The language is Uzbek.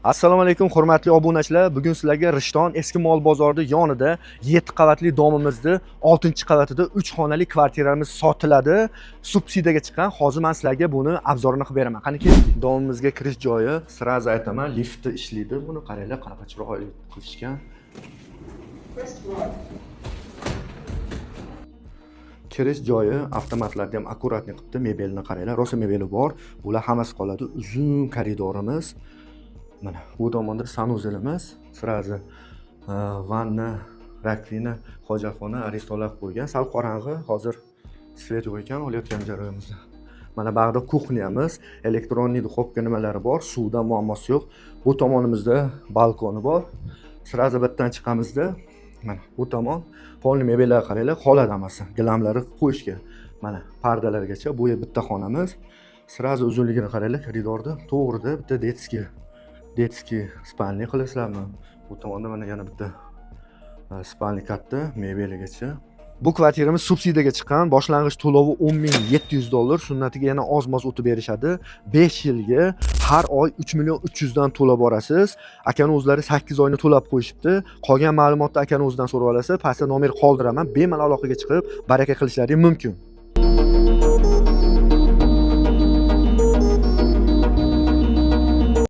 Assalomu alaykum hurmatli obunachilar. Bugun sizlarga Rishton eski mol bozorida yonida 7 qavatli domimizda 6-qavatida 3 xonali kvartiramiz sotiladi. Subsidiyaga chiqqan. Hozir men sizlarga buni obzorini qilib beraman. Qani keling. Domimizga kirish joyi, sirazi aytaman, lifti ishlaydi. Buni qaranglar, qanaqa chiroyli qilishgan. Kirish joyi, avtomatlarni ham akkuratni qilibdi. Mebelni qaranglar, rosa mebeli bor. Bular hammasi qoladi. Uzun koridorimiz. Mana bu tomonda sanuzilimiz, sirazi vanna, rakvina, hojatxona, aristolar qo'ygan. Sal qorong'i, hozir svet yo'q ekan olayotgan jarayonimizda. Mana bu yerda kuxnyamiz, elektronli duxovka nimalari bor, suvda muammosi yo'q. Bu tomonimizda balkoni bor. Sirazi bittan chiqamizda, mana bu tomon polni mebellar qaranglar, qoladi hammasi. Gilamlari qo'yishga. Mana pardalargacha bu bitta xonamiz. Sirazi uzunligini qaranglar, koridorda to'g'rida bitta detskiy spalni qilasizlarmi? Bu tomonda mana yana bitta spalni katta mebeligacha. Bu kvartiramiz subsidiyaga chiqqan. Boshlang'ich to'lovi $10,700. Sunnatiga yana oz-moz o'tib berishadi. 5 yilga har oy 3,3 dan to'lab borasiz. Akani o'zlari 8 oyni to'lab qo'yishibdi. Qolgan ma'lumotni akani o'zidan so'rab olasiz. Pastda nomer qoldiraman. Bemalol aloqaga chiqib baraka qilishlaring mumkin.